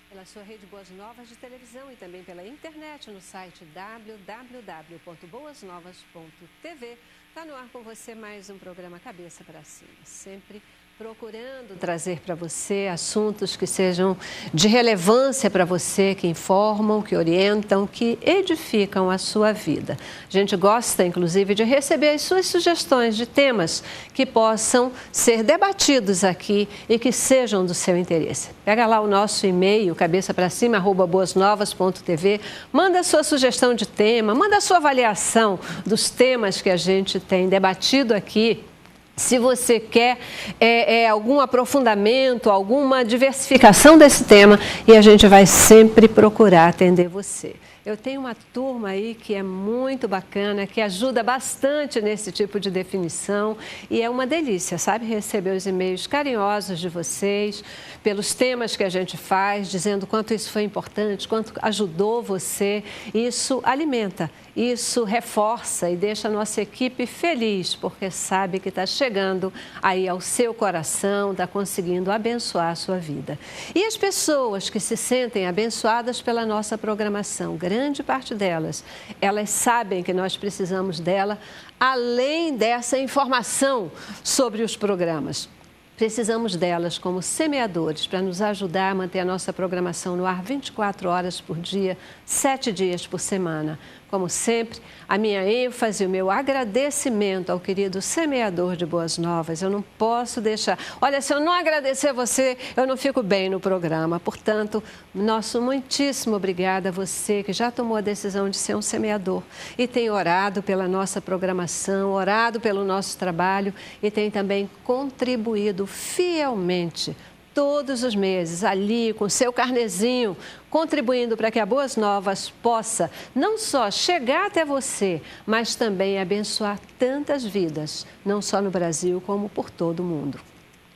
Pela sua rede Boas Novas de televisão e também pela internet no site www.boasnovas.tv. Está no ar com você mais um programa Cabeça para Cima, sempre procurando trazer para você assuntos que sejam de relevância para você, que informam, que orientam, que edificam a sua vida. A gente gosta, inclusive, de receber as suas sugestões de temas que possam ser debatidos aqui e que sejam do seu interesse. Pega lá o nosso e-mail, cabeçapracima@boasnovas.tv, manda a sua sugestão de tema, manda a sua avaliação dos temas que a gente tem debatido aqui. Se você quer algum aprofundamento, alguma diversificação desse tema, e a gente vai sempre procurar atender você. Eu tenho uma turma aí que é muito bacana, que ajuda bastante nesse tipo de definição e é uma delícia, sabe? Receber os e-mails carinhosos de vocês, pelos temas que a gente faz, dizendo quanto isso foi importante, quanto ajudou você. Isso alimenta, isso reforça e deixa a nossa equipe feliz, porque sabe que está chegando aí ao seu coração, está conseguindo abençoar a sua vida. E as pessoas que se sentem abençoadas pela nossa programação, grande parte delas, elas sabem que nós precisamos dela, além dessa informação sobre os programas. Precisamos delas como semeadores para nos ajudar a manter a nossa programação no ar 24 horas por dia, 7 dias por semana. Como sempre, a minha ênfase e o meu agradecimento ao querido semeador de Boas Novas. Eu não posso deixar... Olha, se eu não agradecer você, eu não fico bem no programa. Portanto, nosso muitíssimo obrigada a você que já tomou a decisão de ser um semeador e tem orado pela nossa programação, orado pelo nosso trabalho e tem também contribuído fielmente todos os meses, ali com seu carnezinho, contribuindo para que a Boas Novas possa não só chegar até você, mas também abençoar tantas vidas, não só no Brasil, como por todo o mundo.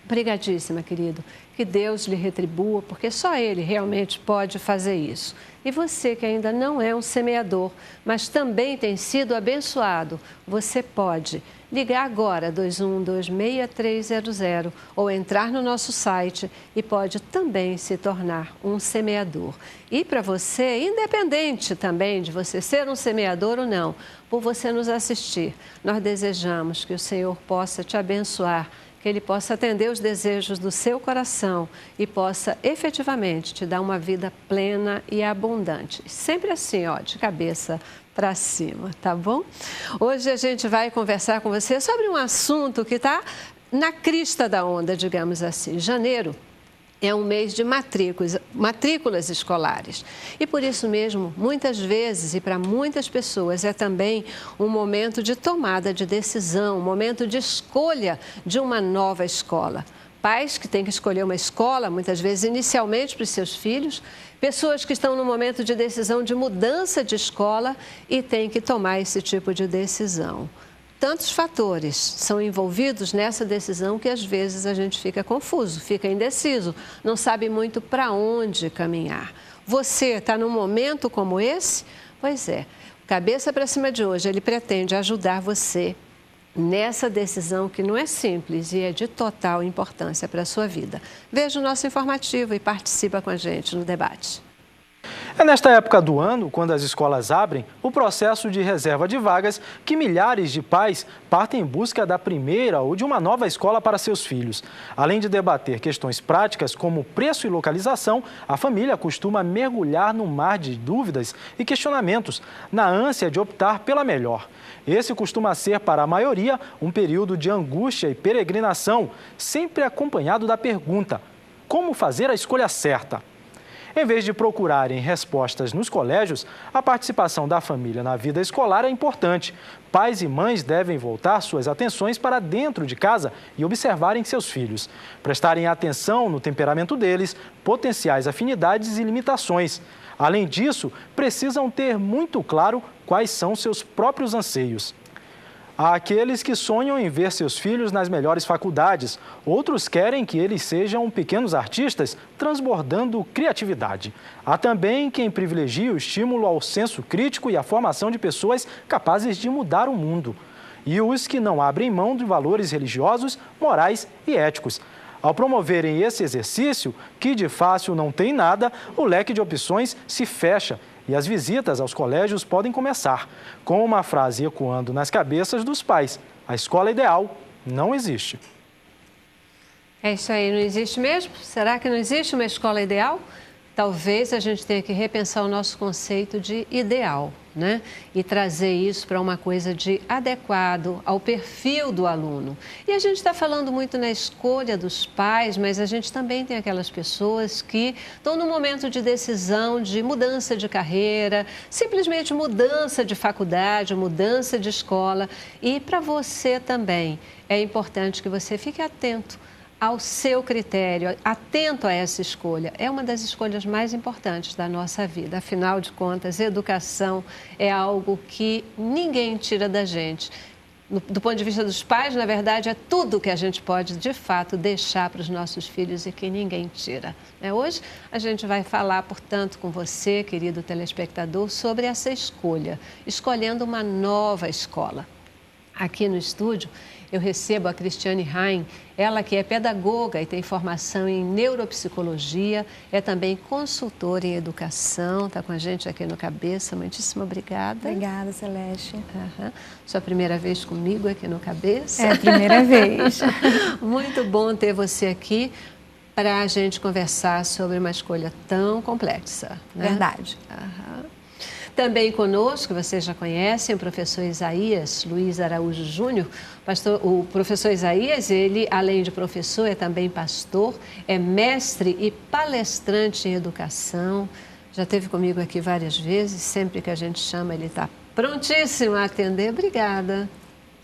Obrigadíssima, querido. Que Deus lhe retribua, porque só Ele realmente pode fazer isso. E você que ainda não é um semeador, mas também tem sido abençoado, você pode ligar agora 2126-300 ou entrar no nosso site e pode também se tornar um semeador. E para você, independente também de você ser um semeador ou não, por você nos assistir, nós desejamos que o Senhor possa te abençoar, que Ele possa atender os desejos do seu coração e possa efetivamente te dar uma vida plena e abundante. Sempre assim, ó, de cabeça para cima, tá bom? Hoje a gente vai conversar com você sobre um assunto que está na crista da onda, digamos assim. Janeiro é um mês de matrículas escolares. E por isso mesmo, muitas vezes e para muitas pessoas, é também um momento de tomada de decisão, um momento de escolha de uma nova escola. Pais que têm que escolher uma escola, muitas vezes inicialmente para os seus filhos, pessoas que estão no momento de decisão de mudança de escola e têm que tomar esse tipo de decisão. Tantos fatores são envolvidos nessa decisão que às vezes a gente fica confuso, fica indeciso, não sabe muito para onde caminhar. Você está num momento como esse? Pois é, Cabeça para Cima de hoje, ele pretende ajudar você nessa decisão que não é simples e é de total importância para a sua vida. Veja o nosso informativo e participa com a gente no debate. É nesta época do ano, quando as escolas abrem, o processo de reserva de vagas que milhares de pais partem em busca da primeira ou de uma nova escola para seus filhos. Além de debater questões práticas como preço e localização, a família costuma mergulhar no mar de dúvidas e questionamentos, na ânsia de optar pela melhor. Esse costuma ser, para a maioria, um período de angústia e peregrinação, sempre acompanhado da pergunta: como fazer a escolha certa? Em vez de procurarem respostas nos colégios, a participação da família na vida escolar é importante. Pais e mães devem voltar suas atenções para dentro de casa e observarem seus filhos. Prestarem atenção no temperamento deles, potenciais afinidades e limitações. Além disso, precisam ter muito claro quais são seus próprios anseios. Há aqueles que sonham em ver seus filhos nas melhores faculdades. Outros querem que eles sejam pequenos artistas, transbordando criatividade. Há também quem privilegia o estímulo ao senso crítico e a formação de pessoas capazes de mudar o mundo. e os que não abrem mão de valores religiosos, morais e éticos. Ao promoverem esse exercício, que de fácil não tem nada, o leque de opções se fecha e as visitas aos colégios podem começar, com uma frase ecoando nas cabeças dos pais: a escola ideal não existe. É isso aí, não existe mesmo? Será que não existe uma escola ideal? Talvez a gente tenha que repensar o nosso conceito de ideal, né? E trazer isso para uma coisa de adequado ao perfil do aluno. E a gente está falando muito na escolha dos pais, mas a gente também tem aquelas pessoas que estão no momento de decisão de mudança de carreira, simplesmente mudança de faculdade, mudança de escola. E para você também é importante que você fique atento ao seu critério, atento a essa escolha. É uma das escolhas mais importantes da nossa vida. Afinal de contas, educação é algo que ninguém tira da gente. Do ponto de vista dos pais, na verdade, é tudo que a gente pode, de fato, deixar para os nossos filhos e que ninguém tira. Hoje, a gente vai falar, portanto, com você, querido telespectador, sobre essa escolha, escolhendo uma nova escola. Aqui no estúdio, eu recebo a Cristiane Rain, ela que é pedagoga e tem formação em neuropsicologia, é também consultora em educação, está com a gente aqui no Cabeça. Muitíssimo obrigada. Obrigada, Celeste. Sua primeira vez comigo aqui no Cabeça? É a primeira vez. Muito bom ter você aqui para a gente conversar sobre uma escolha tão complexa, né? Verdade. Também conosco, vocês já conhecem, o professor Isaías Luiz Araújo Júnior. O professor Isaías, ele, além de professor, é também pastor, é mestre e palestrante em educação. Já esteve comigo aqui várias vezes, sempre que a gente chama, ele está prontíssimo a atender. Obrigada.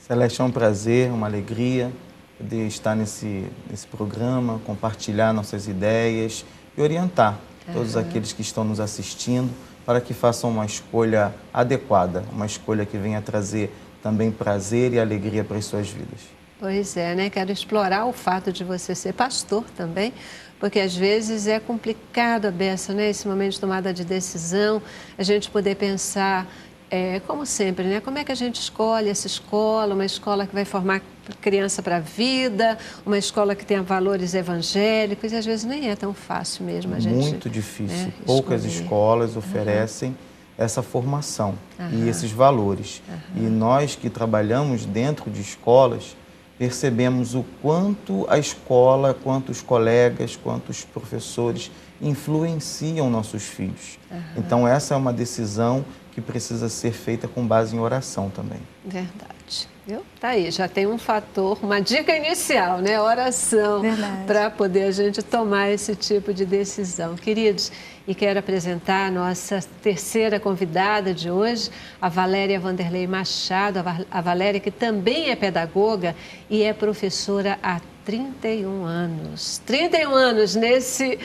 Celeste, é um prazer, uma alegria poder estar nesse programa, compartilhar nossas ideias e orientar todos aqueles que estão nos assistindo, para que façam uma escolha adequada, uma escolha que venha trazer também prazer e alegria para as suas vidas. Pois é, né? Quero explorar o fato de você ser pastor também, porque às vezes é complicado a beça, né? Esse momento de tomada de decisão, a gente poder pensar, como sempre, né? Como é que a gente escolhe essa escola, uma escola que vai formar criança para a vida, uma escola que tenha valores evangélicos, e às vezes nem é tão fácil mesmo a gente... Muito difícil. Poucas escolas oferecem essa formação e esses valores. E nós que trabalhamos dentro de escolas, percebemos o quanto a escola, quanto os colegas, quanto os professores influenciam nossos filhos. Então essa é uma decisão que precisa ser feita com base em oração também. Verdade. Viu? Tá aí, já tem um fator, uma dica inicial, né? Oração, para poder a gente tomar esse tipo de decisão. Queridos, e quero apresentar a nossa terceira convidada de hoje, a Valéria Vanderlei Machado. A Valéria, que também é pedagoga e é professora há 31 anos. 31 anos nesse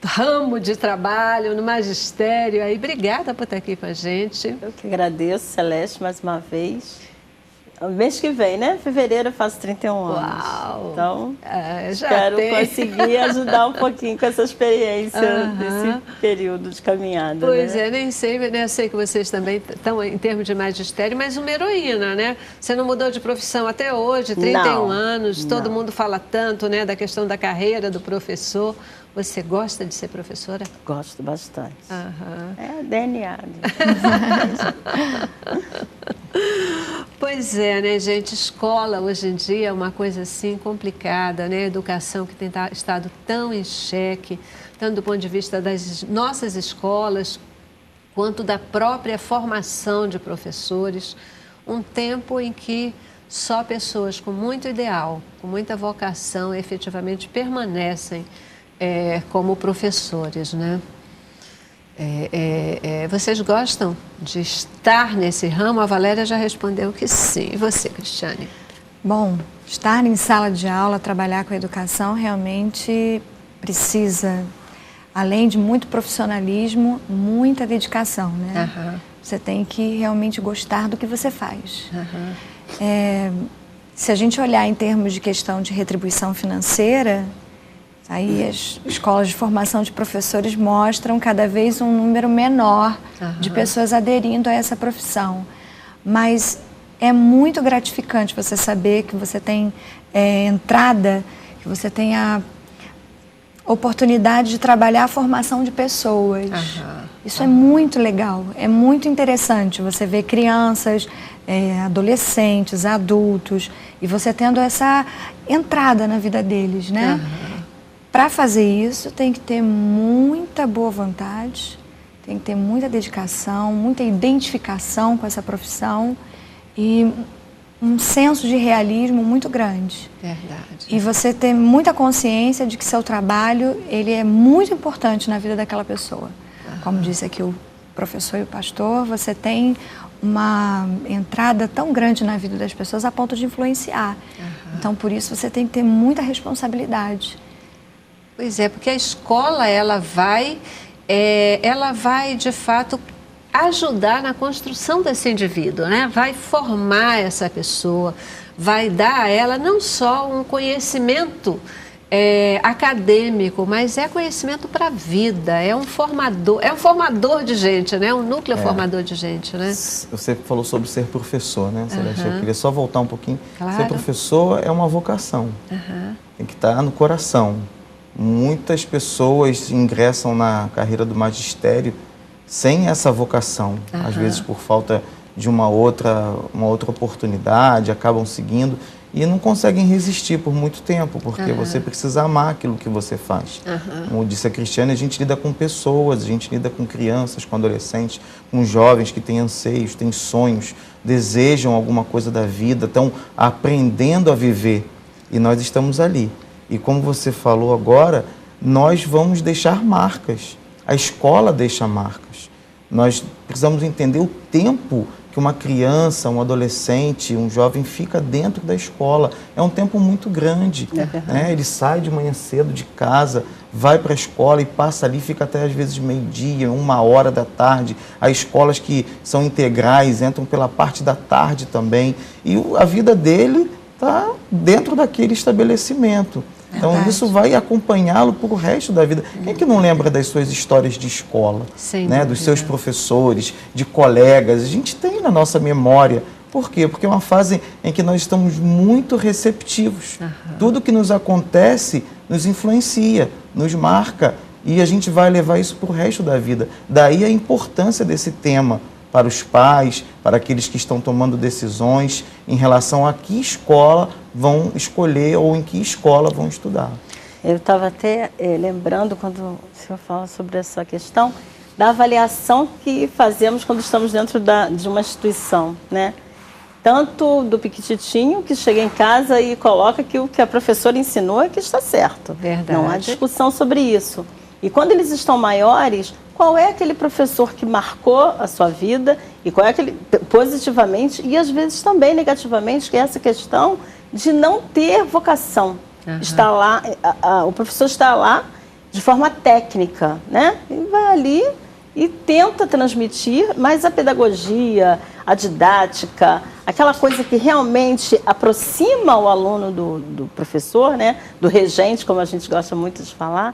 ramo de trabalho, no magistério. Aí, obrigada por estar aqui com a gente. Eu que agradeço, Celeste, mais uma vez. Mês que vem, né? Fevereiro eu faço 31 anos. Uau! Então, espero conseguir ajudar um pouquinho com essa experiência desse período de caminhada. Pois né? nem sei, né? Eu sei que vocês também estão em termos de magistério, mas uma heroína, né? Você não mudou de profissão até hoje, 31 anos, todo mundo fala tanto, né, da questão da carreira do professor. Você gosta de ser professora? Gosto bastante. É DNA. Pois é, né, gente? Escola hoje em dia é uma coisa assim complicada, né? Educação que tem estado tão em xeque, tanto do ponto de vista das nossas escolas, quanto da própria formação de professores. Um tempo em que só pessoas com muito ideal, com muita vocação, efetivamente permanecem como professores, né? Vocês gostam de estar nesse ramo? A Valéria já respondeu que sim. E você, Cristiane? Bom, estar em sala de aula, trabalhar com a educação, realmente precisa, além de muito profissionalismo, muita dedicação, né? Você tem que realmente gostar do que você faz. Se a gente olhar em termos de questão de retribuição financeira, aí as escolas de formação de professores mostram cada vez um número menor de pessoas aderindo a essa profissão. Mas é muito gratificante você saber que você tem entrada, que você tem a oportunidade de trabalhar a formação de pessoas. Isso é muito legal, é muito interessante. Você vê crianças, adolescentes, adultos, e você tendo essa entrada na vida deles, né? Para fazer isso, tem que ter muita boa vontade, tem que ter muita dedicação, muita identificação com essa profissão e um senso de realismo muito grande. Verdade. E você ter muita consciência de que seu trabalho, ele é muito importante na vida daquela pessoa. Como disse aqui o professor e o pastor, você tem uma entrada tão grande na vida das pessoas a ponto de influenciar. Então, por isso, você tem que ter muita responsabilidade. Pois é, porque a escola, ela vai de fato ajudar na construção desse indivíduo, né? Vai formar essa pessoa, vai dar a ela não só um conhecimento acadêmico, mas é conhecimento para a vida, é um formador de gente, né? Um núcleo formador de gente, né? Você falou sobre ser professor, né, Celeste? Eu queria só voltar um pouquinho. Claro. Ser professor é uma vocação, tem que estar no coração. Muitas pessoas ingressam na carreira do magistério sem essa vocação, às vezes por falta de uma outra oportunidade, acabam seguindo e não conseguem resistir por muito tempo, porque você precisa amar aquilo que você faz. Como disse a Cristiane, a gente lida com pessoas, a gente lida com crianças, com adolescentes, com jovens que têm anseios, têm sonhos, desejam alguma coisa da vida, estão aprendendo a viver e nós estamos ali. E como você falou agora, nós vamos deixar marcas. A escola deixa marcas. Nós precisamos entender o tempo que uma criança, um adolescente, um jovem fica dentro da escola. É um tempo muito grande. Né? Ele sai de manhã cedo de casa, vai para a escola e passa ali, fica até às vezes meio-dia, 1h da tarde. Há escolas que são integrais, entram pela parte da tarde também. E a vida dele está dentro daquele estabelecimento. Então, isso vai acompanhá-lo para o resto da vida. Quem é que não lembra das suas histórias de escola, né? Dos seus professores, de colegas? A gente tem na nossa memória. Por quê? Porque é uma fase em que nós estamos muito receptivos. Tudo que nos acontece nos influencia, nos marca. E a gente vai levar isso para o resto da vida. Daí a importância desse tema para os pais, para aqueles que estão tomando decisões em relação a que escola vão escolher ou em que escola vão estudar. Eu estava até lembrando, quando o senhor fala sobre essa questão, da avaliação que fazemos quando estamos dentro de uma instituição, né? Tanto do piquititinho, que chega em casa e coloca que o que a professora ensinou é que está certo. Verdade. Não há discussão sobre isso. E quando eles estão maiores, qual é aquele professor que marcou a sua vida e qual é aquele, positivamente e às vezes também negativamente, que é essa questão de não ter vocação. Está lá, o professor está lá de forma técnica, né? E vai ali e tenta transmitir, mas a pedagogia, a didática, aquela coisa que realmente aproxima o aluno do professor, né? Do regente, como a gente gosta muito de falar,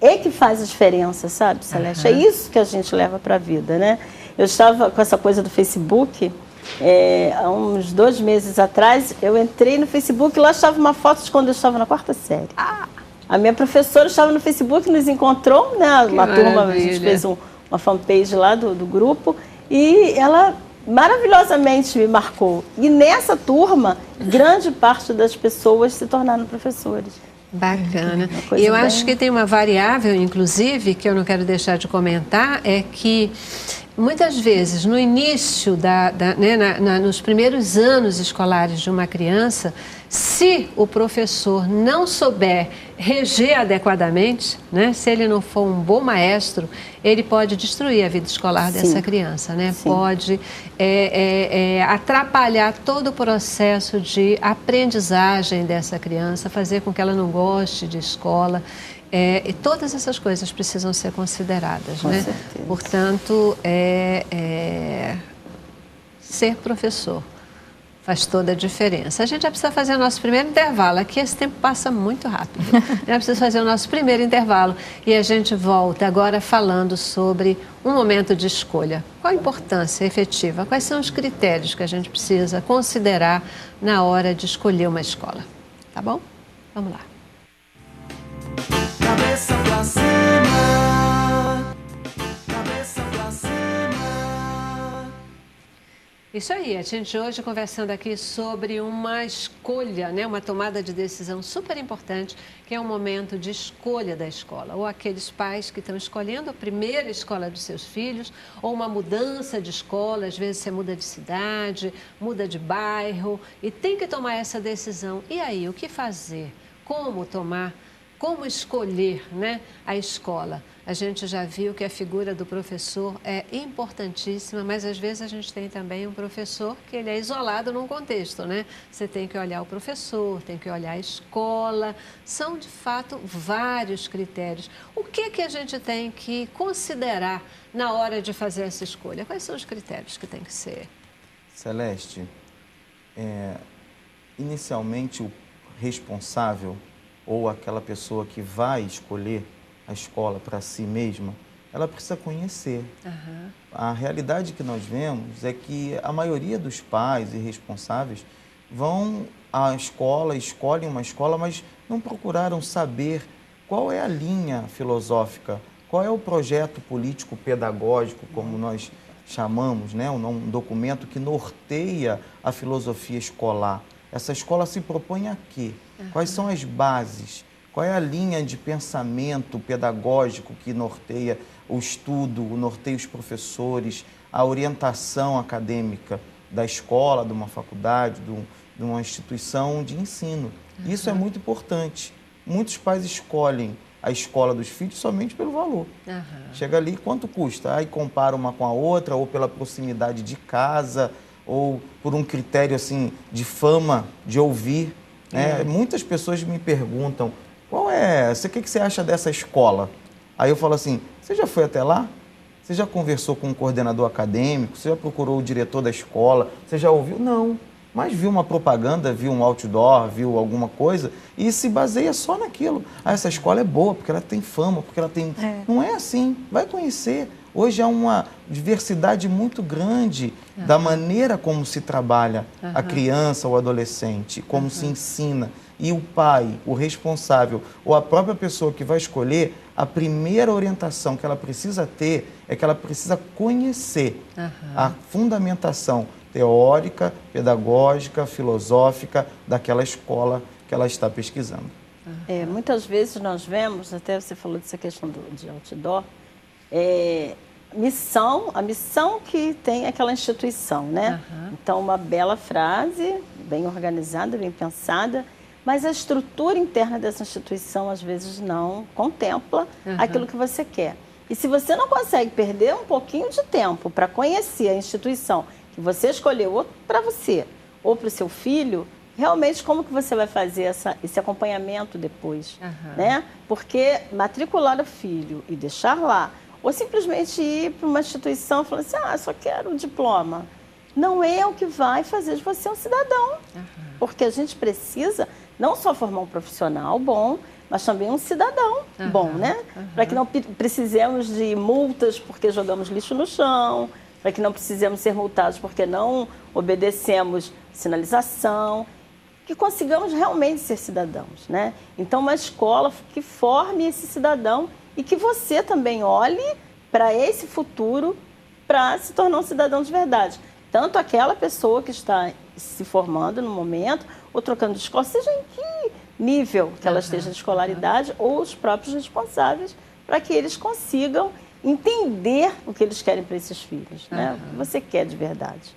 é que faz a diferença, sabe, Celeste? É isso que a gente leva para a vida, né? Eu estava com essa coisa do Facebook, há uns 2 meses atrás, eu entrei no Facebook e lá estava uma foto de quando eu estava na 4ª série. A minha professora estava no Facebook, nos encontrou, né? Uma turma, a gente fez uma fanpage lá do grupo e ela maravilhosamente me marcou. E nessa turma, grande parte das pessoas se tornaram professores. Bacana. E eu acho que tem uma variável, inclusive, que eu não quero deixar de comentar, é que muitas vezes, no início, nos primeiros anos escolares de uma criança, se o professor não souber reger adequadamente, né, se ele não for um bom maestro, ele pode destruir a vida escolar dessa criança, né? Pode atrapalhar todo o processo de aprendizagem dessa criança, fazer com que ela não goste de escola. E todas essas coisas precisam ser consideradas, Com né? certeza. Portanto, ser professor faz toda a diferença. A gente já precisa fazer o nosso primeiro intervalo. Aqui esse tempo passa muito rápido. Já precisa fazer o nosso primeiro intervalo e a gente volta agora falando sobre um momento de escolha. Qual a importância efetiva? Quais são os critérios que a gente precisa considerar na hora de escolher uma escola? Tá bom? Vamos lá. Cabeça pra cima. Cabeça pra cima. Isso aí, a gente hoje conversando aqui sobre uma escolha, né? Uma tomada de decisão super importante, que é um momento de escolha da escola. Ou aqueles pais que estão escolhendo a primeira escola dos seus filhos, ou uma mudança de escola, às vezes você muda de cidade, muda de bairro e tem que tomar essa decisão. E aí, o que fazer? Como tomar? Como escolher, né, a escola? A gente já viu que a figura do professor é importantíssima, mas às vezes a gente tem também um professor que ele é isolado num contexto, né? Você tem que olhar o professor, tem que olhar a escola, são de fato vários critérios. O que a gente tem que considerar na hora de fazer essa escolha? Quais são os critérios que tem que ser? Celeste, inicialmente o responsável ou aquela pessoa que vai escolher a escola para si mesma, ela precisa conhecer. Uhum. A realidade que nós vemos é que a maioria dos pais e responsáveis vão à escola, escolhem uma escola, mas não procuraram saber qual é a linha filosófica, qual é o projeto político-pedagógico, como nós chamamos, né? Um documento que norteia a filosofia escolar. Essa escola se propõe a quê? Quais são as bases? Qual é a linha de pensamento pedagógico que norteia o estudo, norteia os professores, a orientação acadêmica da escola, de uma faculdade, de uma instituição de ensino? Isso é muito importante. Muitos pais escolhem a escola dos filhos somente pelo valor. Chega ali, quanto custa? Aí compara uma com a outra, ou pela proximidade de casa, ou por um critério assim de fama, de ouvir. Muitas pessoas me perguntam, o que você acha dessa escola? Aí eu falo assim, você já foi até lá? Você já conversou com um coordenador acadêmico? Você já procurou o diretor da escola? Você já ouviu? Não. Mas viu uma propaganda, viu um outdoor, viu alguma coisa e se baseia só naquilo. Essa escola é boa porque ela tem fama, porque ela tem... Não é assim, vai conhecer. Hoje há uma diversidade muito grande da maneira como se trabalha a criança ou adolescente, como se ensina. E o pai, o responsável ou a própria pessoa que vai escolher, a primeira orientação que ela precisa ter é que ela precisa conhecer a fundamentação teórica, pedagógica, filosófica daquela escola que ela está pesquisando. Muitas vezes nós vemos, até você falou dessa questão de outdoor, a missão que tem aquela instituição, né? Então, uma bela frase, bem organizada, bem pensada, mas a estrutura interna dessa instituição, às vezes, não contempla aquilo que você quer. E se você não consegue perder um pouquinho de tempo para conhecer a instituição que você escolheu, ou para você, ou para o seu filho, realmente como que você vai fazer esse acompanhamento depois, né? Porque matricular o filho e deixar lá, ou simplesmente ir para uma instituição e falar assim, só quero um diploma, não é o que vai fazer de você um cidadão. Porque a gente precisa não só formar um profissional bom, mas também um cidadão bom, né? Para que não precisemos de multas porque jogamos lixo no chão, para que não precisemos ser multados porque não obedecemos sinalização, que consigamos realmente ser cidadãos, né? Então, uma escola que forme esse cidadão e que você também olhe para esse futuro para se tornar um cidadão de verdade. Tanto aquela pessoa que está se formando no momento, ou trocando de escola, seja em que nível que ela esteja de escolaridade, ou os próprios responsáveis, para que eles consigam entender o que eles querem para esses filhos, né? O que você quer de verdade.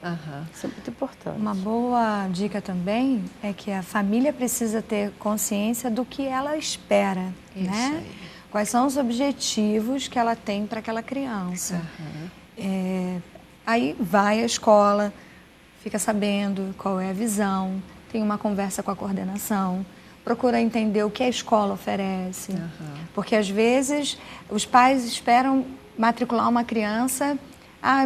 Isso é muito importante. Uma boa dica também é que a família precisa ter consciência do que ela espera, né? Quais são os objetivos que ela tem para aquela criança. Aí vai à escola, fica sabendo qual é a visão, tem uma conversa com a coordenação, procura entender o que a escola oferece. Porque, às vezes, os pais esperam matricular uma criança,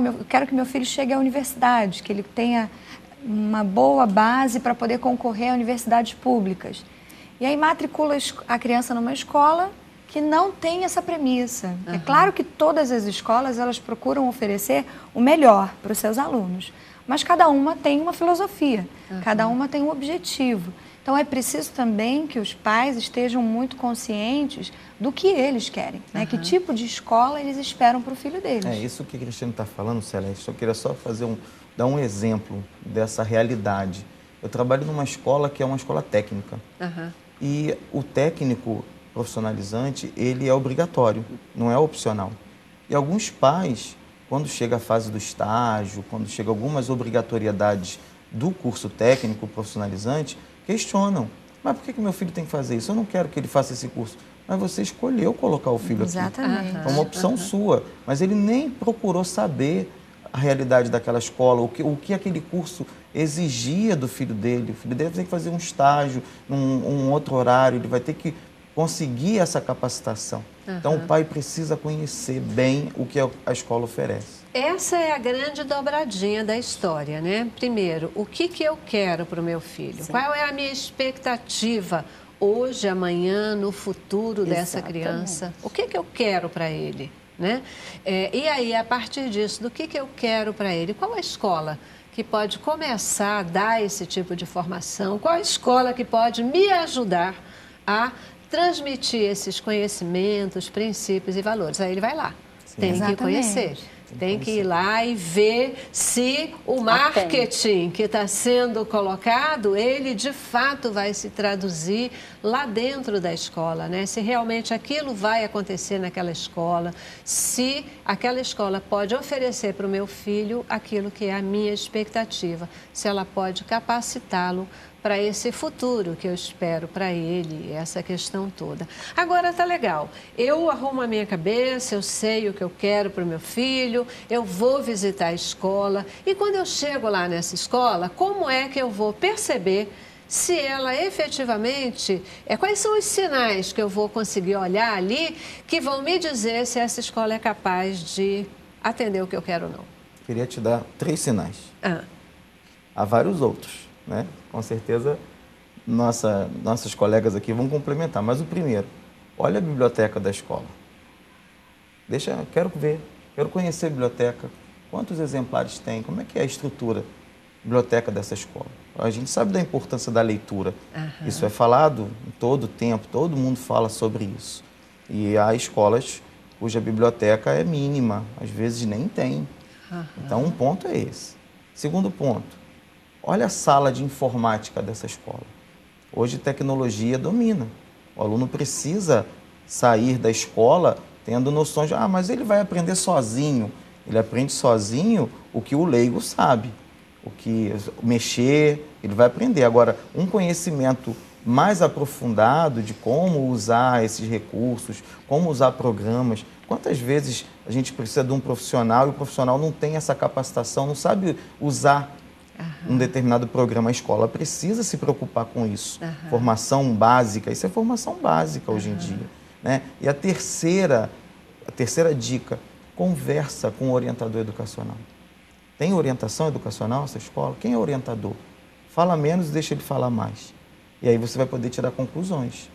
eu quero que meu filho chegue à universidade, que ele tenha uma boa base para poder concorrer a universidades públicas. E aí matricula a criança numa escola que não tem essa premissa. É claro que todas as escolas, elas procuram oferecer o melhor para os seus alunos, mas cada uma tem uma filosofia, cada uma tem um objetivo. Então é preciso também que os pais estejam muito conscientes do que eles querem, né? Que tipo de escola eles esperam para o filho deles. É isso que o Cristiano está falando, Celeste. Eu queria só dar um exemplo dessa realidade. Eu trabalho numa escola que é uma escola técnica. E o técnico profissionalizante, ele é obrigatório, não é opcional. E alguns pais, quando chega a fase do estágio, quando chega algumas obrigatoriedades do curso técnico profissionalizante, questionam. Mas por que meu filho tem que fazer isso? Eu não quero que ele faça esse curso. Mas você escolheu colocar o filho aqui. Exatamente. É uma opção sua. Mas ele nem procurou saber a realidade daquela escola, o que aquele curso exigia do filho dele. O filho dele vai ter que fazer um estágio, um outro horário, ele vai ter que conseguir essa capacitação. Então, o pai precisa conhecer bem o que a escola oferece. Essa é a grande dobradinha da história, né? Primeiro, o que eu quero para o meu filho? Sim. Qual é a minha expectativa hoje, amanhã, no futuro dessa criança? O que eu quero para ele, né? E aí, a partir disso, do que eu quero para ele? Qual a escola que pode começar a dar esse tipo de formação? Qual a escola que pode me ajudar a transmitir esses conhecimentos, princípios e valores? Aí ele vai lá. Sim. Tem que conhecer. Tem que ir lá e ver se o marketing que está sendo colocado, ele de fato vai se traduzir lá dentro da escola, né? Se realmente aquilo vai acontecer naquela escola, se aquela escola pode oferecer para o meu filho aquilo que é a minha expectativa, se ela pode capacitá-lo para esse futuro que eu espero para ele, essa questão toda. Agora tá legal, eu arrumo a minha cabeça, eu sei o que eu quero para o meu filho, eu vou visitar a escola e quando eu chego lá nessa escola, como é que eu vou perceber se ela efetivamente, quais são os sinais que eu vou conseguir olhar ali que vão me dizer se essa escola é capaz de atender o que eu quero ou não? Queria te dar 3 sinais. Há vários outros, né? Com certeza, nossos colegas aqui vão complementar. Mas o primeiro, olha a biblioteca da escola. Quero ver, quero conhecer a biblioteca. Quantos exemplares tem? Como é que é a estrutura da biblioteca dessa escola? A gente sabe da importância da leitura. Isso é falado em todo o tempo, todo mundo fala sobre isso. E há escolas cuja biblioteca é mínima, às vezes nem tem. Então, um ponto é esse. Segundo ponto, olha a sala de informática dessa escola. Hoje, tecnologia domina. O aluno precisa sair da escola tendo noções de, mas ele vai aprender sozinho. Ele aprende sozinho o que o leigo sabe. O que mexer, ele vai aprender. Agora, um conhecimento mais aprofundado de como usar esses recursos, como usar programas. Quantas vezes a gente precisa de um profissional e o profissional não tem essa capacitação, não sabe usar um determinado programa? A escola precisa se preocupar com isso. Formação básica, isso é formação básica hoje em dia, né? E a terceira dica, conversa com o orientador educacional. Tem orientação educacional essa escola? Quem é o orientador? Fala menos e deixa ele falar mais. E aí você vai poder tirar conclusões.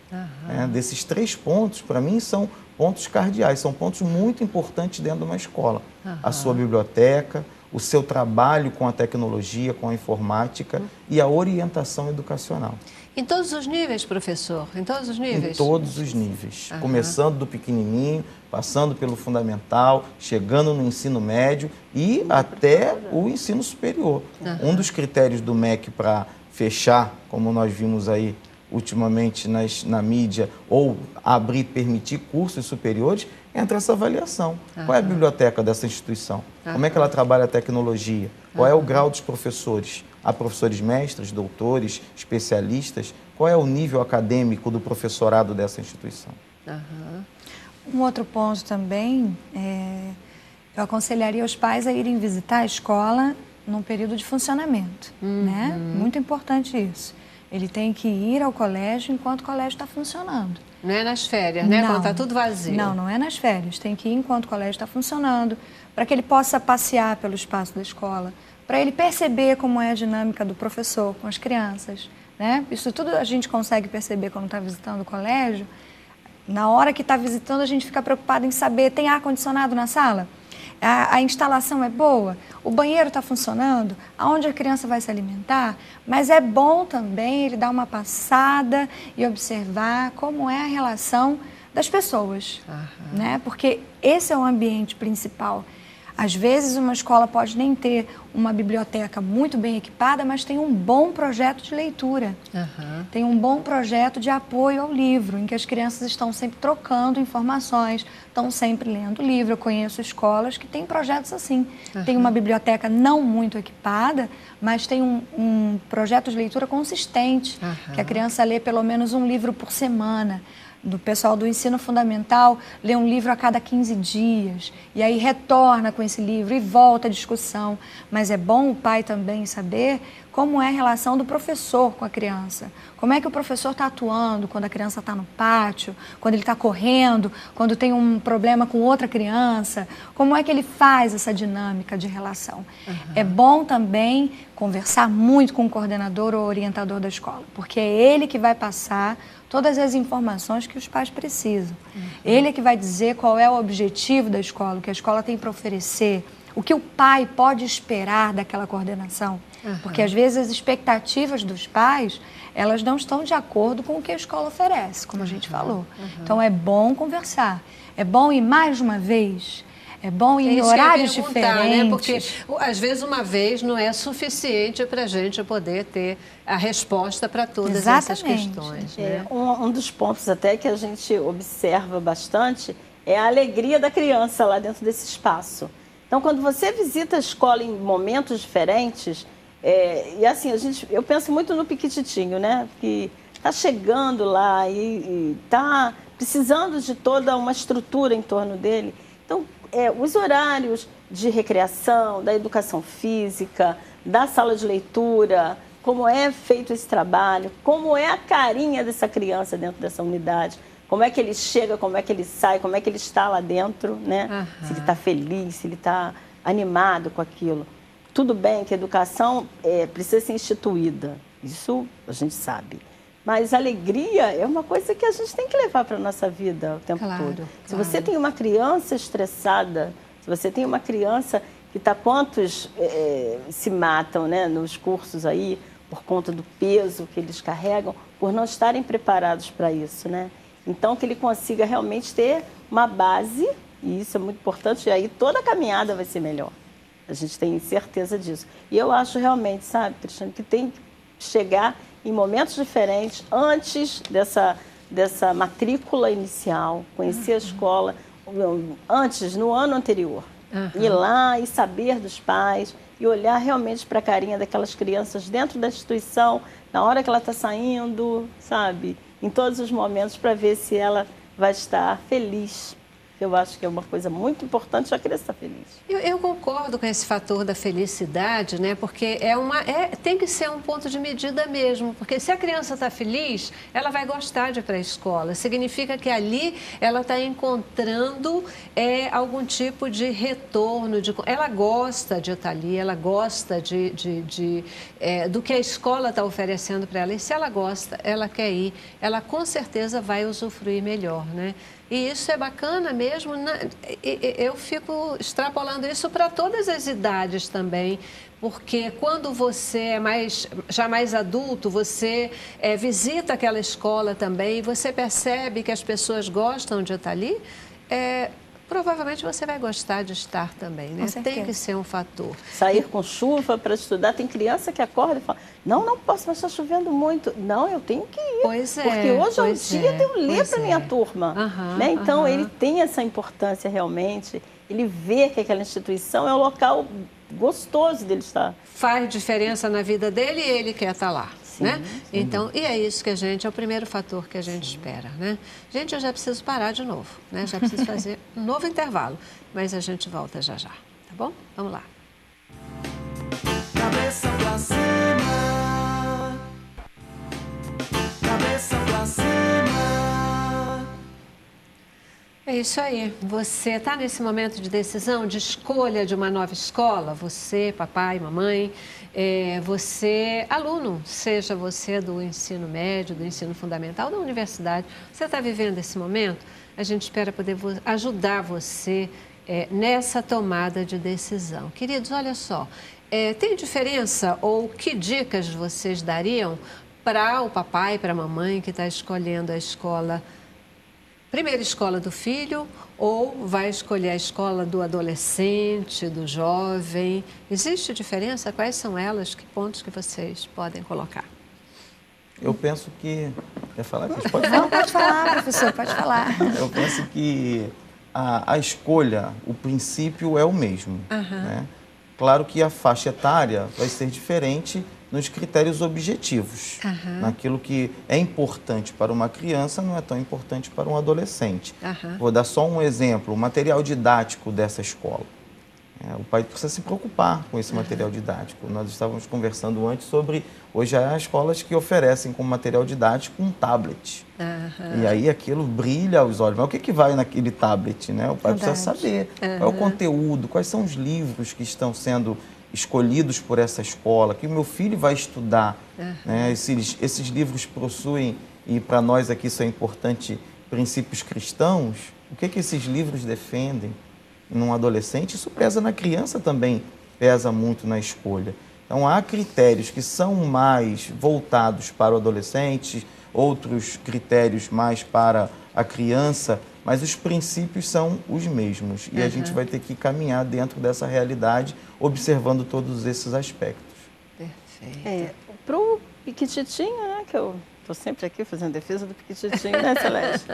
Desses 3 pontos, para mim, são pontos cardeais, são pontos muito importantes dentro de uma escola. A sua biblioteca, o seu trabalho com a tecnologia, com a informática e a orientação educacional. Em todos os níveis, professor? Em todos os níveis? Em todos os níveis. Começando do pequenininho, passando pelo fundamental, chegando no ensino médio e até o ensino superior. Um dos critérios do MEC para fechar, como nós vimos aí ultimamente na mídia, ou abrir e permitir cursos superiores, entra essa avaliação. Qual é a biblioteca dessa instituição? Como é que ela trabalha a tecnologia? Qual é o grau dos professores? Há professores mestres, doutores, especialistas? Qual é o nível acadêmico do professorado dessa instituição? Um outro ponto também, eu aconselharia os pais a irem visitar a escola num período de funcionamento, né? Muito importante isso. Ele tem que ir ao colégio enquanto o colégio está funcionando. Não é nas férias, né? Quando está tudo vazio. Não é nas férias. Tem que ir enquanto o colégio está funcionando, para que ele possa passear pelo espaço da escola, para ele perceber como é a dinâmica do professor com as crianças, né? Isso tudo a gente consegue perceber quando está visitando o colégio. Na hora que está visitando, a gente fica preocupado em saber, tem ar-condicionado na sala? A instalação é boa? O banheiro está funcionando? Aonde a criança vai se alimentar? Mas é bom também ele dar uma passada e observar como é a relação das pessoas, né? Porque esse é o ambiente principal. Às vezes uma escola pode nem ter uma biblioteca muito bem equipada, mas tem um bom projeto de leitura. Tem um bom projeto de apoio ao livro, em que as crianças estão sempre trocando informações, estão sempre lendo livro. Eu conheço escolas que têm projetos assim. Tem uma biblioteca não muito equipada, mas tem um projeto de leitura consistente, que a criança lê pelo menos um livro por semana. Do pessoal do ensino fundamental, lê um livro a cada 15 dias, e aí retorna com esse livro e volta à discussão. Mas é bom o pai também saber como é a relação do professor com a criança. Como é que o professor está atuando quando a criança está no pátio, quando ele está correndo, quando tem um problema com outra criança. Como é que ele faz essa dinâmica de relação. É bom também conversar muito com o coordenador ou orientador da escola, porque é ele que vai passar todas as informações que os pais precisam. Ele é que vai dizer qual é o objetivo da escola, o que a escola tem para oferecer, o que o pai pode esperar daquela coordenação. Porque às vezes as expectativas dos pais, elas não estão de acordo com o que a escola oferece, como a gente falou. Então é bom conversar, é bom ir mais de uma vez. É bom ir em horários diferentes. Né? Porque às vezes uma vez não é suficiente para a gente poder ter a resposta para todas essas questões. Né? Um dos pontos até que a gente observa bastante é a alegria da criança lá dentro desse espaço. Então, quando você visita a escola em momentos diferentes, e assim, eu penso muito no Piquititinho, né? Que está chegando lá e está precisando de toda uma estrutura em torno dele. Então, os horários de recreação, da educação física, da sala de leitura, como é feito esse trabalho, como é a carinha dessa criança dentro dessa unidade, como é que ele chega, como é que ele sai, como é que ele está lá dentro, né? Se ele está feliz, se ele está animado com aquilo. Tudo bem que a educação precisa ser instituída, isso a gente sabe. Mas a alegria é uma coisa que a gente tem que levar para a nossa vida o tempo todo. Se você tem uma criança estressada, se você tem uma criança que está... Quantos se matam, né, nos cursos aí por conta do peso que eles carregam, por não estarem preparados para isso, né? Então, que ele consiga realmente ter uma base, e isso é muito importante, e aí toda a caminhada vai ser melhor. A gente tem certeza disso. E eu acho realmente, sabe, Cristiane, que tem que chegar em momentos diferentes, antes dessa matrícula inicial, conhecer a escola, antes, no ano anterior. Ir lá e saber dos pais, e olhar realmente para a carinha daquelas crianças dentro da instituição, na hora que ela está saindo, sabe? Em todos os momentos, para ver se ela vai estar feliz. Eu acho que é uma coisa muito importante a criança estar feliz. Eu concordo com esse fator da felicidade, né? Porque tem que ser um ponto de medida mesmo. Porque se a criança está feliz, ela vai gostar de ir para a escola. Significa que ali ela está encontrando algum tipo de retorno. Ela gosta de estar ali, ela gosta do que a escola está oferecendo para ela. E se ela gosta, ela quer ir, ela com certeza vai usufruir melhor, né? E isso é bacana mesmo, eu fico extrapolando isso para todas as idades também, porque quando você é já mais adulto, você visita aquela escola também e você percebe que as pessoas gostam de estar ali, provavelmente você vai gostar de estar também, né? Tem que ser um fator. Sair com chuva para estudar, tem criança que acorda e fala, não posso, mas está chovendo muito. Não, eu tenho que ir, porque hoje é o dia de eu ler para a minha turma. Né? Então, ele tem essa importância realmente, ele vê que aquela instituição é um local gostoso dele estar. Faz diferença na vida dele e ele quer estar lá. Né? Então, e é isso que é o primeiro fator que a gente espera, né? Gente, eu já preciso parar de novo, né? Já preciso fazer um novo intervalo, mas a gente volta já, tá bom? Vamos lá. Cabeça pra cima. Cabeça pra cima. É isso aí. Você está nesse momento de decisão, de escolha de uma nova escola? Você, papai, mamãe, você, aluno, seja você do ensino médio, do ensino fundamental, da universidade, você está vivendo esse momento? A gente espera poder ajudar você nessa tomada de decisão. Queridos, olha só, tem diferença ou que dicas vocês dariam para o papai, para a mamãe que está escolhendo a escola, primeira escola do filho, ou vai escolher a escola do adolescente, do jovem? Existe diferença? Quais são elas? Que pontos que vocês podem colocar? Eu penso que... Quer falar? Pode falar? Não, pode falar, professor, pode falar. Eu penso que a escolha, o princípio é o mesmo. Né? Claro que a faixa etária vai ser diferente nos critérios objetivos. Naquilo que é importante para uma criança não é tão importante para um adolescente. Vou dar só um exemplo, o material didático dessa escola. O pai precisa se preocupar com esse material didático. Nós estávamos conversando antes sobre, hoje há escolas que oferecem como material didático um tablet. E aí aquilo brilha aos olhos. Mas o que vai naquele tablet, né? O pai precisa saber qual é o conteúdo, quais são os livros que estão sendo escolhidos por essa escola, que o meu filho vai estudar. Né? Esses livros possuem, e para nós aqui isso é importante, princípios cristãos. O que esses livros defendem? Num adolescente, isso pesa na criança também, pesa muito na escolha. Então, há critérios que são mais voltados para o adolescente, outros critérios mais para a criança, mas os princípios são os mesmos. E a gente vai ter que caminhar dentro dessa realidade, observando todos esses aspectos. Perfeito. Para o Piquititinho, né, que eu estou sempre aqui fazendo defesa do Piquititinho, né, Celeste?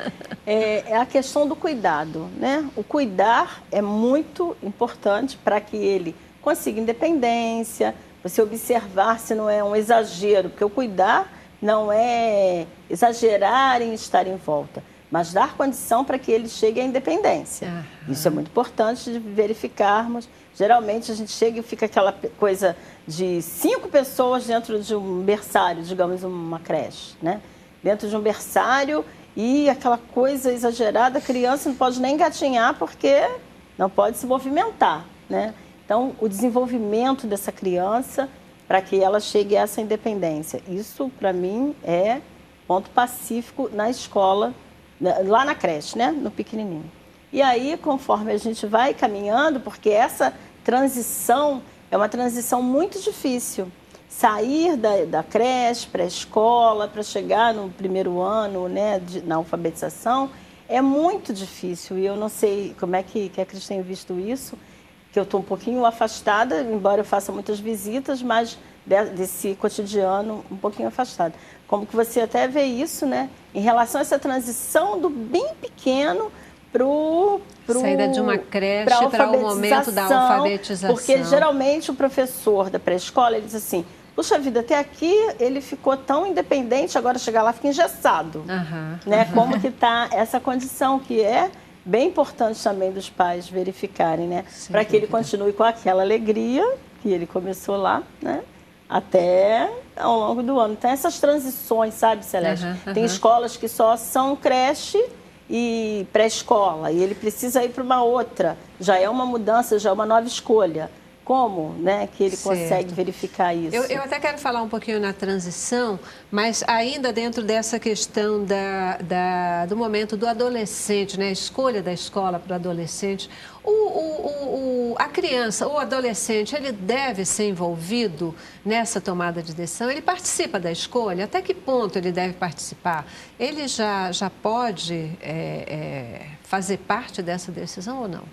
É a questão do cuidado, né? O cuidar é muito importante para que ele consiga independência, você observar se não é um exagero, porque o cuidar não é exagerar em estar em volta, mas dar condição para que ele chegue à independência. Isso é muito importante de verificarmos. Geralmente a gente chega e fica aquela coisa de 5 pessoas dentro de um berçário, digamos uma creche, né? Dentro de um berçário e aquela coisa exagerada, a criança não pode nem engatinhar porque não pode se movimentar, né? Então, o desenvolvimento dessa criança para que ela chegue a essa independência. Isso, para mim, é ponto pacífico na escola, lá na creche, né? No pequenininho. E aí, conforme a gente vai caminhando, porque essa transição é uma transição muito difícil. Sair da creche para a escola, para chegar no primeiro ano, né, na alfabetização, é muito difícil. E eu não sei como é que a Cris tem visto isso, que eu estou um pouquinho afastada, embora eu faça muitas visitas, mas desse cotidiano um pouquinho afastada. Como que você até vê isso, né, em relação a essa transição do bem pequeno saída de uma creche para o momento da alfabetização. Porque geralmente o professor da pré-escola ele diz assim: puxa vida, até aqui ele ficou tão independente, agora chegar lá fica engessado. Né? Como que está essa condição, que é bem importante também dos pais verificarem, né? Para que ele continue com aquela alegria que ele começou lá, né? Até ao longo do ano. Então essas transições, sabe, Celeste? Tem escolas que só são creche e pré-escola, e ele precisa ir para uma outra, já é uma mudança, já é uma nova escolha. Como, né, que ele consegue verificar isso? Eu até quero falar um pouquinho na transição, mas ainda dentro dessa questão do momento do adolescente, né, a escolha da escola para o adolescente, a criança, o adolescente, ele deve ser envolvido nessa tomada de decisão? Ele participa da escolha? Até que ponto ele deve participar? Ele já pode fazer parte dessa decisão ou não?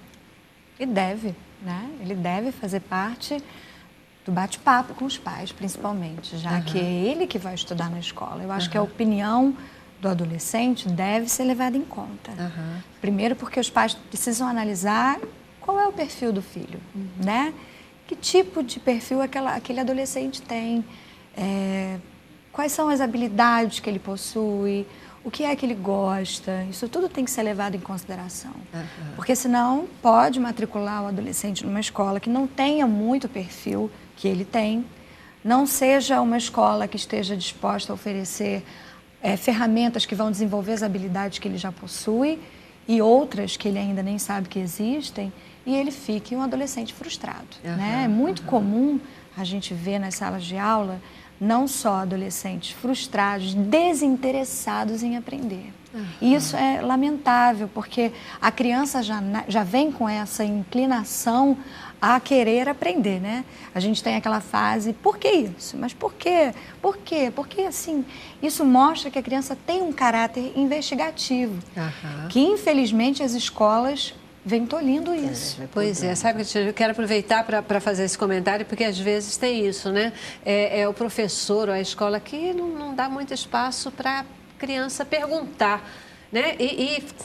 Ele deve. Né? Ele deve fazer parte do bate-papo com os pais, principalmente, já que é ele que vai estudar na escola. Eu acho que a opinião do adolescente deve ser levada em conta. Primeiro porque os pais precisam analisar qual é o perfil do filho, né? Que tipo de perfil aquele adolescente tem, quais são as habilidades que ele possui, o que é que ele gosta, isso tudo tem que ser levado em consideração. Porque senão pode matricular o adolescente numa escola que não tenha muito perfil que ele tem, não seja uma escola que esteja disposta a oferecer ferramentas que vão desenvolver as habilidades que ele já possui, e outras que ele ainda nem sabe que existem, e ele fique um adolescente frustrado. Né? É muito comum a gente ver nas salas de aula não só adolescentes frustrados, desinteressados em aprender. E isso é lamentável, porque a criança já vem com essa inclinação a querer aprender, né? A gente tem aquela fase, por que isso? Mas por quê? Por quê? Porque, assim, isso mostra que a criança tem um caráter investigativo, que, infelizmente, as escolas vem tolhindo isso. Pois é, sabe, eu quero aproveitar para fazer esse comentário, porque às vezes tem isso, né? É o professor ou a escola que não dá muito espaço para a criança perguntar, né?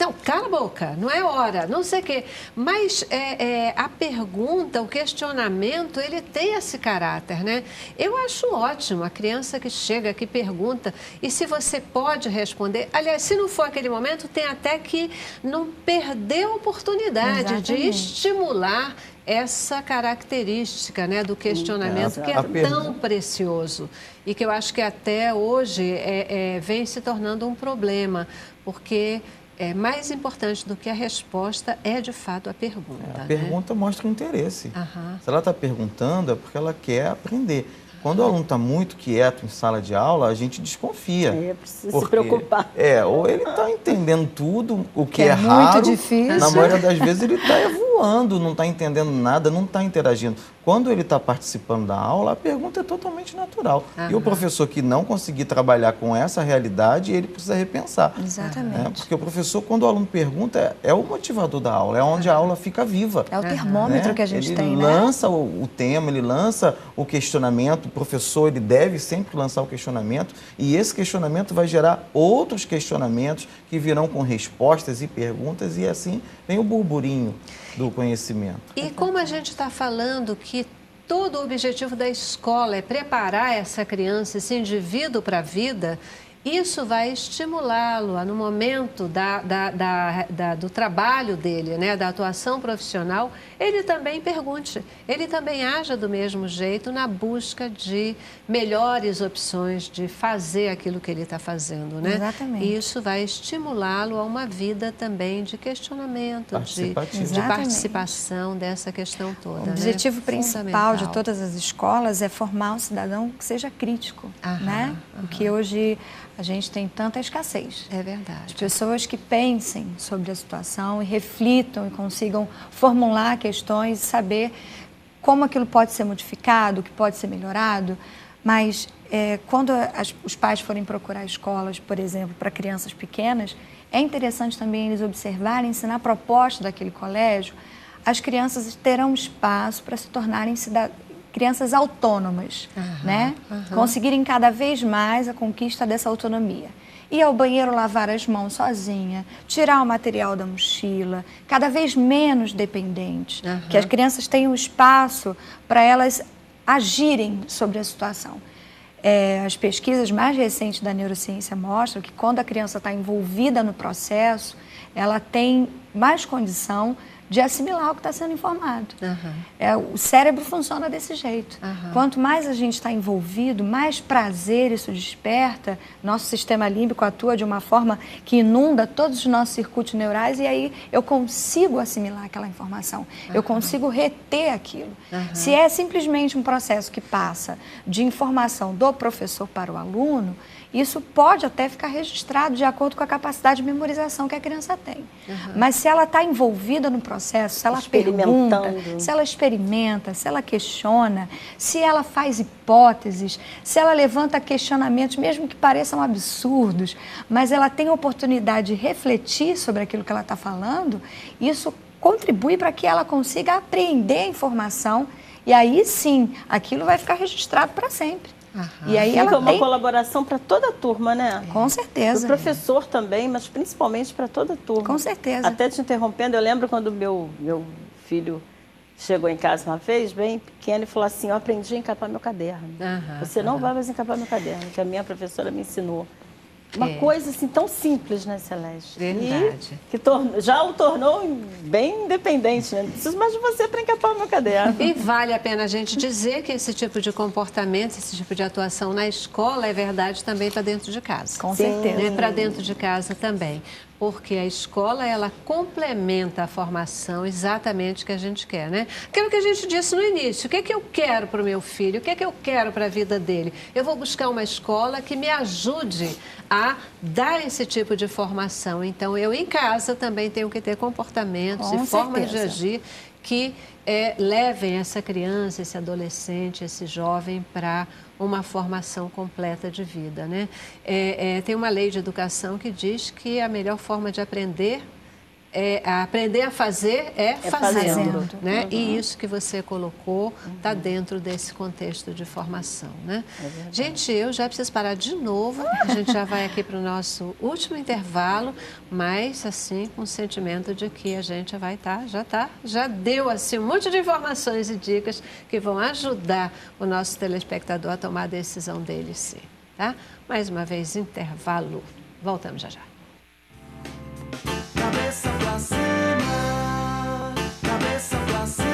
Não, cala a boca, não é hora, não sei o quê. Mas a pergunta, o questionamento, ele tem esse caráter, né? Eu acho ótimo a criança que chega, que pergunta, e se você pode responder, aliás, se não for aquele momento, tem até que não perder a oportunidade de estimular essa característica, né, do questionamento, que é tão precioso e que eu acho que até hoje vem se tornando um problema, porque mais importante do que a resposta é, de fato, a pergunta. A pergunta mostra o interesse. Se ela está perguntando, é porque ela quer aprender. Quando o aluno está muito quieto em sala de aula, a gente desconfia. Precisa se preocupar. Ou ele está entendendo tudo, o que é raro. Muito difícil. Na maioria das vezes ele está voando, não está entendendo nada, não está interagindo. Quando ele está participando da aula, a pergunta é totalmente natural. E o professor que não conseguir trabalhar com essa realidade, ele precisa repensar. Exatamente. Porque o professor, quando o aluno pergunta, é o motivador da aula, é onde a aula fica viva. É o termômetro que a gente tem, né? Ele lança o tema, ele lança o questionamento, o professor ele deve sempre lançar o questionamento, e esse questionamento vai gerar outros questionamentos que virão com respostas e perguntas, e assim vem o burburinho do conhecimento. E como a gente está falando que todo o objetivo da escola é preparar essa criança, esse indivíduo para a vida, isso vai estimulá-lo a, no momento do trabalho dele, né, da atuação profissional, ele também pergunte, ele também haja do mesmo jeito na busca de melhores opções de fazer aquilo que ele está fazendo, né? Exatamente. E isso vai estimulá-lo a uma vida também de questionamento, de participação dessa questão toda. O objetivo principal de todas as escolas é formar um cidadão que seja crítico, né? Porque hoje a gente tem tanta escassez. É verdade. De pessoas que pensem sobre a situação e reflitam e consigam formular questões e saber como aquilo pode ser modificado, o que pode ser melhorado. Mas quando os pais forem procurar escolas, por exemplo, para crianças pequenas, é interessante também eles observarem se na proposta daquele colégio as crianças terão espaço para se tornarem crianças autônomas, né? Conseguirem cada vez mais a conquista dessa autonomia. Ir ao banheiro lavar as mãos sozinha, tirar o material da mochila, cada vez menos dependentes, que as crianças tenham espaço para elas agirem sobre a situação. As pesquisas mais recentes da neurociência mostram que quando a criança está envolvida no processo, ela tem mais condição de assimilar o que está sendo informado. O cérebro funciona desse jeito. Quanto mais a gente está envolvido, mais prazer isso desperta, nosso sistema límbico atua de uma forma que inunda todos os nossos circuitos neurais e aí eu consigo assimilar aquela informação, eu consigo reter aquilo. Se é simplesmente um processo que passa de informação do professor para o aluno, isso pode até ficar registrado de acordo com a capacidade de memorização que a criança tem. Mas se ela está envolvida no processo, se ela pergunta, se ela experimenta, se ela questiona, se ela faz hipóteses, se ela levanta questionamentos, mesmo que pareçam absurdos, mas ela tem a oportunidade de refletir sobre aquilo que ela está falando, isso contribui para que ela consiga apreender a informação e aí sim, aquilo vai ficar registrado para sempre. E aí fica uma colaboração para toda a turma, né? Com certeza. O professor também, mas principalmente para toda a turma. Com certeza. Até te interrompendo, eu lembro quando meu filho chegou em casa uma vez, bem pequeno, e falou assim, eu aprendi a encapar meu caderno. Você não vai mais encapar meu caderno, que a minha professora me ensinou. Uma coisa assim tão simples, né, Celeste? Verdade. E que já o tornou bem independente, né? Não preciso mais de você para encapar o meu caderno. E vale a pena a gente dizer que esse tipo de comportamento, esse tipo de atuação na escola é verdade também para dentro de casa. Com certeza. Né? Para dentro de casa também. Porque a escola, ela complementa a formação exatamente que a gente quer, né? Aquilo que a gente disse no início, o que é que eu quero para o meu filho, o que é que eu quero para a vida dele? Eu vou buscar uma escola que me ajude a dar esse tipo de formação. Então, eu em casa também tenho que ter comportamentos e formas de agir que levem essa criança, esse adolescente, esse jovem para uma formação completa de vida, né? Tem uma lei de educação que diz que a melhor forma de aprender aprender a fazer fazendo, né? E isso que você colocou está dentro desse contexto de formação, né? Gente, eu já preciso parar de novo, a gente já vai aqui para o nosso último intervalo, mas assim com o sentimento de que a gente vai já deu assim um monte de informações e dicas que vão ajudar o nosso telespectador a tomar a decisão dele, sim, tá? Mais uma vez, intervalo. Voltamos já já. Cabeça pra cima, cabeça pra cima.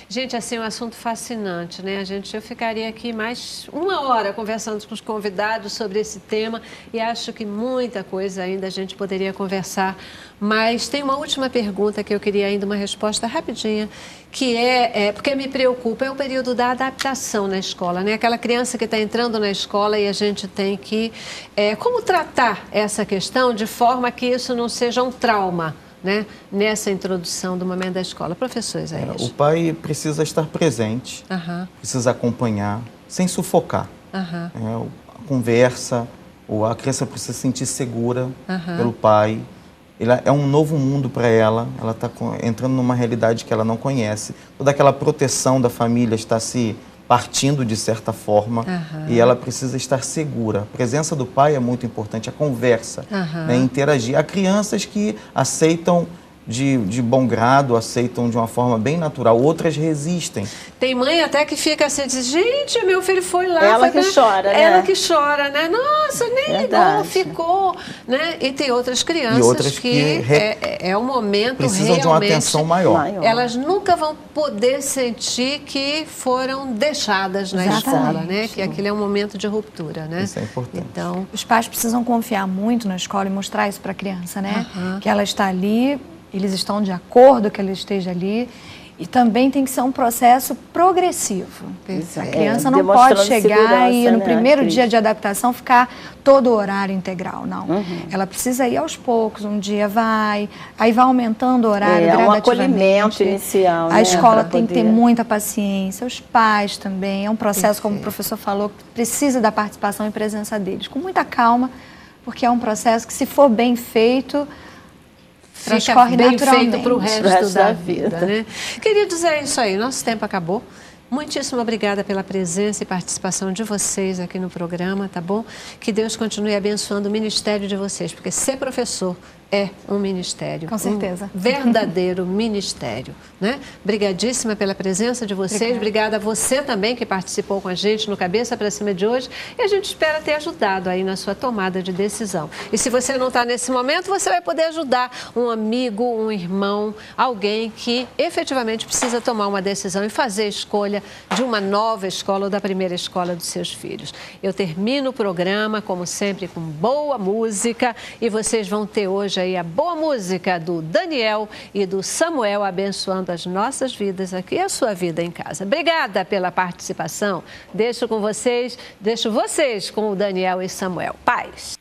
Gente, assim, um assunto fascinante, né? Eu ficaria aqui mais uma hora conversando com os convidados sobre esse tema e acho que muita coisa ainda a gente poderia conversar. Mas tem uma última pergunta que eu queria ainda uma resposta rapidinha, que porque me preocupa, é o período da adaptação na escola, né? Aquela criança que está entrando na escola e a gente tem que... como tratar essa questão de forma que isso não seja um trauma, né, nessa introdução do momento da escola. Professor Isaías. O pai precisa estar presente, precisa acompanhar, sem sufocar. A conversa, a criança precisa se sentir segura pelo pai. É um novo mundo para ela está entrando numa realidade que ela não conhece. Toda aquela proteção da família está se partindo de certa forma e ela precisa estar segura. A presença do pai é muito importante, a conversa, né, interagir. Há crianças que aceitam de bom grado, aceitam de uma forma bem natural, outras resistem. Tem mãe até que fica assim, diz, gente, meu filho foi lá. Ela que chora, né? Ela que chora, né? Nossa, nem ligou, ficou, né? E tem outras crianças que é um momento precisam de uma atenção maior. Elas nunca vão poder sentir que foram deixadas na escola, né? Que aquele é um momento de ruptura, né? Isso é importante. Então, os pais precisam confiar muito na escola e mostrar isso para a criança, né? Que ela está ali, eles estão de acordo que ela esteja ali. E também tem que ser um processo progressivo. A criança não pode chegar e no primeiro dia de adaptação ficar todo o horário integral, não. Ela precisa ir aos poucos, um dia vai, aí vai aumentando o horário gradativamente. Um acolhimento inicial. A escola tem que ter muita paciência, os pais também. É um processo, como o professor falou, que precisa da participação e presença deles, com muita calma, porque é um processo que, se for bem feito, fica bem feito para o resto da vida, né? Queridos, é isso aí. Nosso tempo acabou. Muitíssimo obrigada pela presença e participação de vocês aqui no programa, tá bom? Que Deus continue abençoando o ministério de vocês, porque ser professor é um ministério. Com certeza. Um verdadeiro ministério, né? Obrigadíssima pela presença de vocês. Obrigada a você também que participou com a gente no Cabeça para Cima de hoje. E a gente espera ter ajudado aí na sua tomada de decisão. E se você não está nesse momento, você vai poder ajudar um amigo, um irmão, alguém que efetivamente precisa tomar uma decisão e fazer a escolha de uma nova escola ou da primeira escola dos seus filhos. Eu termino o programa, como sempre, com boa música e vocês vão ter hoje aí a boa música do Daniel e do Samuel abençoando as nossas vidas aqui e a sua vida em casa. Obrigada pela participação. Deixo vocês com o Daniel e Samuel. Paz.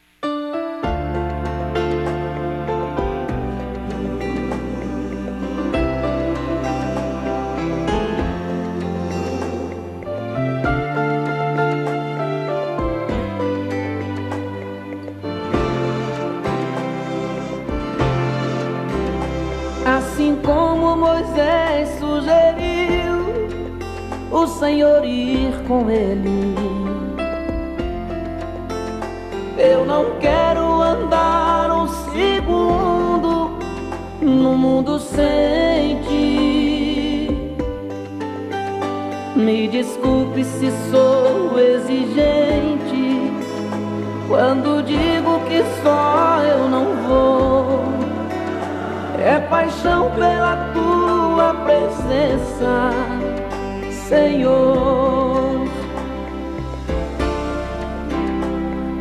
Assim como Moisés sugeriu o Senhor ir com ele, eu não quero andar um segundo no mundo sem ti. Me desculpe se sou exigente, Quando digo que só eu não vou, é paixão pela tua presença, Senhor.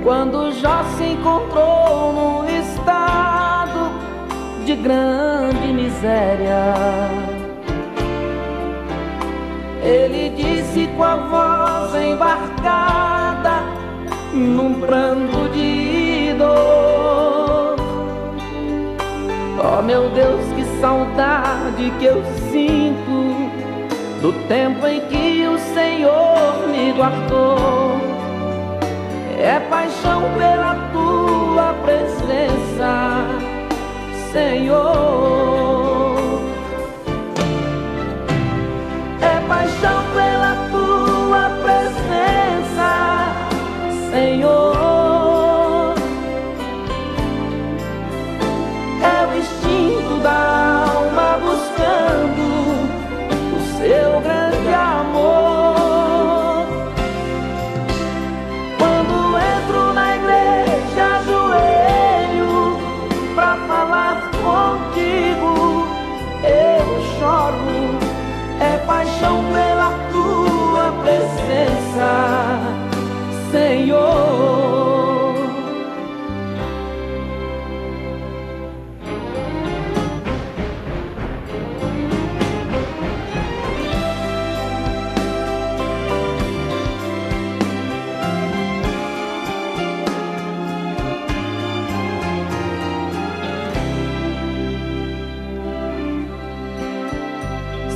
Quando Jó se encontrou num estado de grande miséria, ele disse com a voz embarcada num pranto de dor: oh meu Deus, que saudade que eu sinto do tempo em que o Senhor me guardou. É paixão pela tua presença, Senhor. É paixão pela tua presença, Senhor. É o instinto da alma buscando o seu grande amor. Quando entro na igreja, ajoelho pra falar contigo, eu choro. É paixão pela tua presença, Senhor.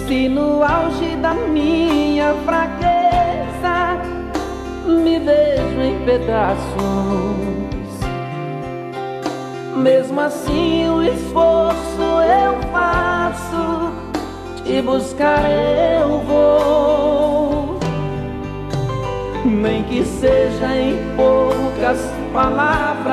Se no auge da minha fraqueza me vejo em pedaços, mesmo assim o esforço eu faço, te buscar eu vou. Nem que seja em poucas palavras,